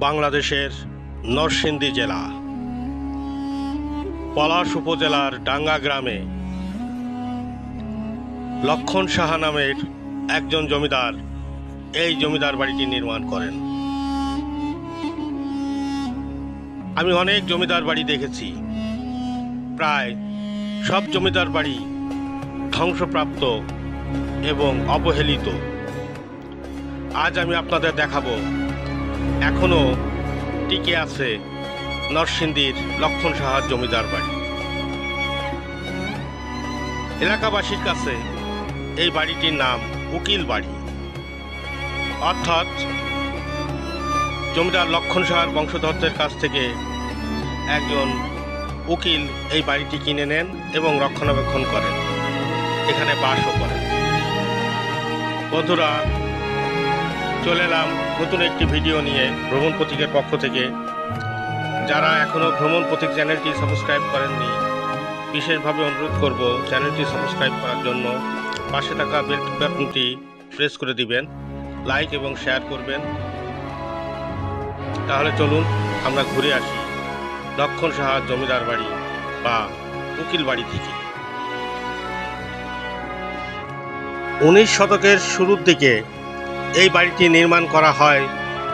বাংলাদেশের নরসিংদী জেলা পলাশ উপজেলার ডাঙ্গা গ্রামে লক্ষণ সাহা নামের একজন জমিদার এই জমিদার বাড়িটি নির্মাণ করেন। আমি অনেক জমিদার বাড়ি দেখেছি, প্রায় সব জমিদার বাড়ি ধ্বংসপ্রাপ্ত এবং অবহেলিত। আজ আমি আপনাদের দেখাবো এখনো টিকে আছে নরসিংদীর লক্ষণ সাহার জমিদার বাড়ি। এলাকাবাসীর কাছে এই বাড়িটির নাম উকিল বাড়ি, অর্থাৎ জমিদার লক্ষণ সাহার বংশধরদের কাছ থেকে একজন উকিল এই বাড়িটি কিনে নেন এবং রক্ষণাবেক্ষণ করেন, এখানে বাসও করেন। বন্ধুরা, চলে এলাম নতুন একটি ভিডিও নিয়ে ভ্রমণ পথিকের পক্ষ থেকে। যারা এখনও ভ্রমণ পথিক চ্যানেলটি সাবস্ক্রাইব করেননি, বিশেষভাবে অনুরোধ করব চ্যানেলটি সাবস্ক্রাইব করার জন্য। পাশে থাকা বেল বাটনটি প্রেস করে দিবেন, লাইক এবং শেয়ার করবেন। তাহলে চলুন আমরা ঘুরে আসি লক্ষণ সাহার জমিদার বাড়ি বা উকিল বাড়ি থেকে। 19 শতকের শুরুর দিকে এই বাড়িটি নির্মাণ করা হয়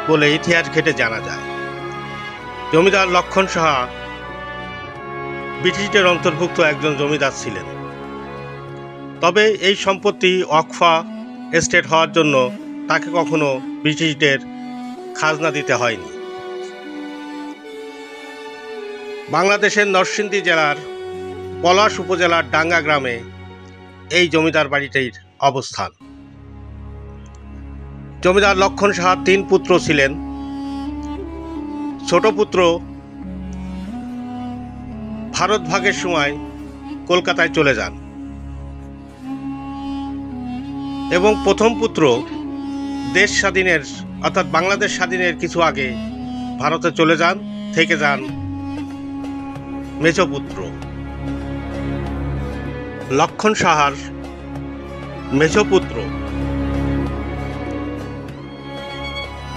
বলে ইতিহাস ঘেঁটে জানা যায়। জমিদার লক্ষণ সাহা ব্রিটিশদের অন্তর্ভুক্ত একজন জমিদার ছিলেন, তবে এই সম্পত্তি ওয়াকফা এস্টেট হওয়ার জন্য তাকে কখনো ব্রিটিশদের খাজনা দিতে হয়নি। বাংলাদেশের নরসিংদী জেলার পলাশ উপজেলার ডাঙ্গা গ্রামে এই জমিদার বাড়িটির অবস্থান। জমিদার লক্ষণ সাহার 3 পুত্র ছিলেন। ছোট পুত্র ভারত ভাগের সময় কলকাতায় চলে যান এবং প্রথম পুত্র দেশ স্বাধীনের অর্থাৎ বাংলাদেশ স্বাধীনের কিছু আগে ভারতে চলে যান, থেকে যান মেজো পুত্র। লক্ষণ সাহার মেজো পুত্র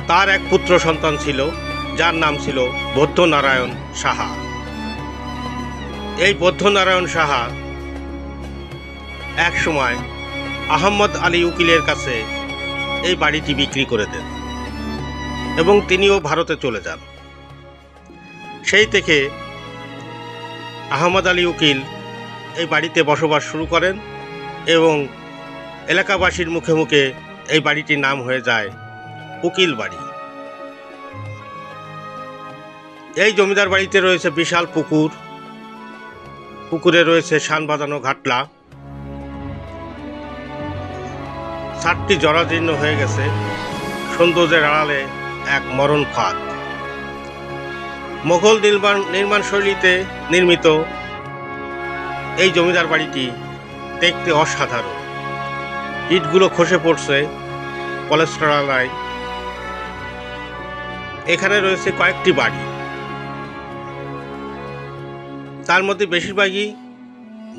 তার এক পুত্র সন্তান ছিল, যার নাম ছিল বৌদ্ধনারায়ণ সাহা। এই বৌদ্ধনারায়ণ সাহা এক সময় আহমদ আলী উকিলের কাছে এই বাড়িটি বিক্রি করে দেন এবং তিনিও ভারতে চলে যান। সেই থেকে আহমদ আলী উকিল এই বাড়িতে বসবাস শুরু করেন এবং এলাকাবাসীর মুখে মুখে এই বাড়িটির নাম হয়ে যায় উকিল বাড়ি। এই জমিদার বাড়িতে রয়েছে বিশাল পুকুর, পুকুরে রয়েছে শান বাঁধানো ঘাটলা, ছাদটি জরাজীর্ণ হয়ে গেছে, সৌন্দর্যের আড়ালে এক মরণ ফাঁদ। মোগল নির্মাণ শৈলীতে নির্মিত এই জমিদার বাড়িটি দেখতে অসাধারণ। ইটগুলো খসে পড়ছে, পলেস্টার নাই। এখানে রয়েছে কয়েকটি বাড়ি, তার মধ্যে বেশিরভাগই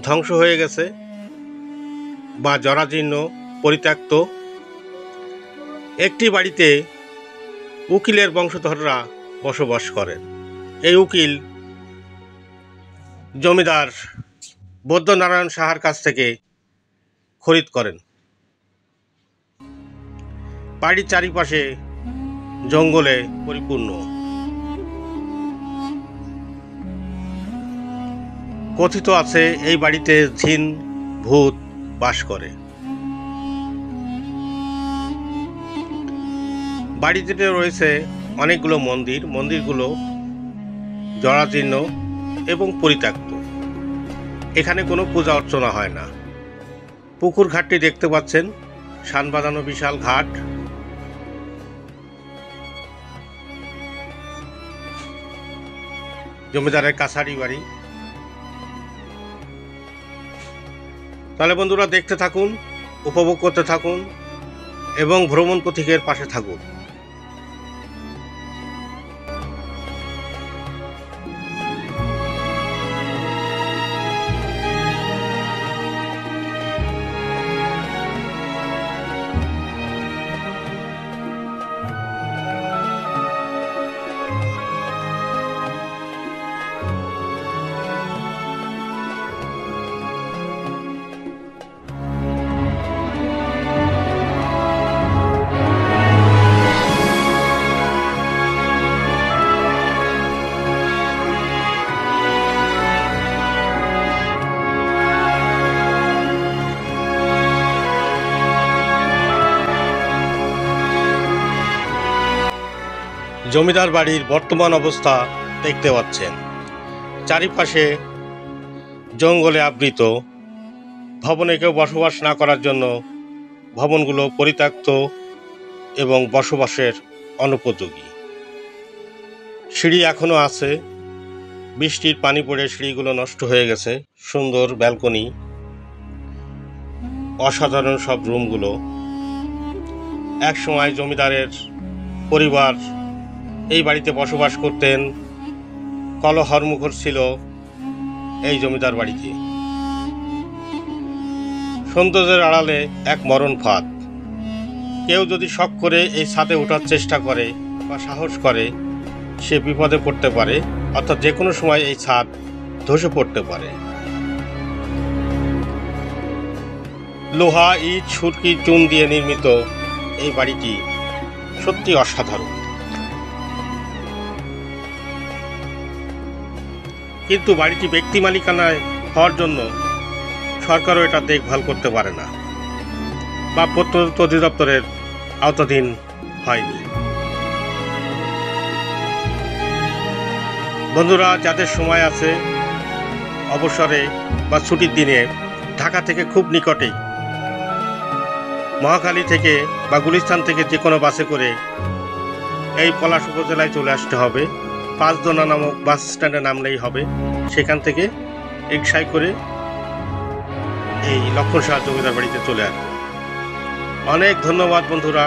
ধ্বংস হয়ে গেছে বা জরাজীর্ণ, পরিত্যক্ত। একটি বাড়িতে উকিলের বংশধররা বসবাস করেন। এই উকিল জমিদার বৌদ্ধনারায়ণ সাহার কাছ থেকে খরিদ করেন। বাড়ির চারিপাশে জঙ্গলে পরিপূর্ণ। কথিত আছে এই বাড়িতে জিন ভূত বাস করে। বাড়িতে রয়েছে অনেকগুলো মন্দির, মন্দিরগুলো জরাজীর্ণ এবং পরিত্যক্ত। এখানে কোনো পূজা অর্চনা হয় না। পুকুর ঘাটটি দেখতে পাচ্ছেন, শান বাঁধানো বিশাল ঘাট। জমিদারের কাছারি বাড়ি। তাহলে বন্ধুরা, দেখতে থাকুন, উপভোগ করতে থাকুন এবং ভ্রমণ পথিকের পাশে থাকুন। জমিদার বাড়ির বর্তমান অবস্থা দেখতে পাচ্ছেন। চারিপাশে জঙ্গলে আবৃত। ভবনে কেউ বসবাস না করার জন্য ভবনগুলো পরিত্যক্ত এবং বসবাসের অনুপযোগী। সিঁড়ি এখনো আছে, বৃষ্টির পানি পড়ে সিঁড়িগুলো নষ্ট হয়ে গেছে। সুন্দর ব্যালকনি, অসাধারণ সব রুমগুলো। এক সময় জমিদারের পরিবার এই বাড়িতে বসবাস করতেন। কলহরমুখর ছিল এই জমিদার বাড়িতে। সৌন্দর্যের আড়ালে এক মরণ ফাঁদ। কেউ যদি শখ করে এই ছাদে ওঠার চেষ্টা করে বা সাহস করে, সে বিপদে পড়তে পারে, অর্থাৎ যে কোনো সময় এই ছাদ ধসে পড়তে পারে। লোহা, ইট, সুরকি, চুন দিয়ে নির্মিত এই বাড়িটি সত্যি অসাধারণ। কিন্তু বাড়িটি ব্যক্তি মালিকানায় হওয়ার জন্য সরকারও এটা দেখভাল করতে পারে না বা প্রত্যন্ত অধিদপ্তরের আওতাধীন হয়নি। বন্ধুরা, যাদের সময় আছে, অবসরে বা ছুটির দিনে ঢাকা থেকে খুব নিকটেই মহাখালী থেকে বা গুলিস্তান থেকে যে কোনো বাসে করে এই পলাশ উপজেলায় চলে আসতে হবে। পাঁচদোনা নামক বাস স্ট্যান্ডে নামলেই হবে। সেখান থেকে রিকশায় করে এই লক্ষণ সাহা জমিদার বাড়িতে চলে আসবে। অনেক ধন্যবাদ বন্ধুরা,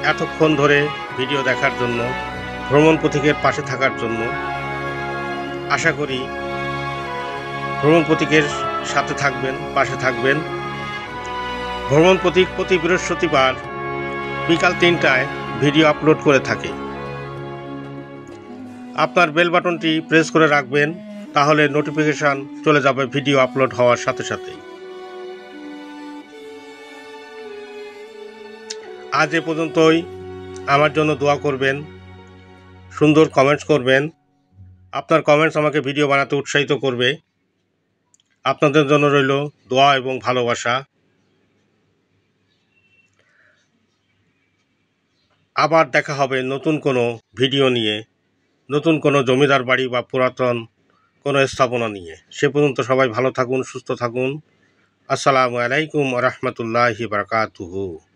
এতক্ষণ ধরে ভিডিও দেখার জন্য, ভ্রমণ পথিকের পাশে থাকার জন্য। আশা করি ভ্রমণ পথিকের সাথে থাকবেন, পাশে থাকবেন। ভ্রমণ পথিক প্রতি বৃহস্পতিবার বিকাল 3টায় ভিডিও আপলোড করে থাকে। আপনার বেল বাটনটি প্রেস করে রাখবেন, তাহলে নোটিফিকেশন চলে যাবে ভিডিও আপলোড হওয়ার সাথে সাথেই। আজ এ পর্যন্তই। আমার জন্য দোয়া করবেন, সুন্দর কমেন্টস করবেন। আপনার কমেন্টস আমাকে ভিডিও বানাতে উৎসাহিত করবে। আপনাদের জন্য রইল দোয়া এবং ভালোবাসা। আবার দেখা হবে নতুন কোনো ভিডিও নিয়ে, নতুন কোনো জমিদার বাড়ি বা পুরাতন কোনো স্থাপনা নিয়ে। সে পর্যন্ত সবাই ভালো থাকুন, সুস্থ থাকুন। আসসালামু আলাইকুম ওয়া রাহমাতুল্লাহি ওয়া বারাকাতুহু।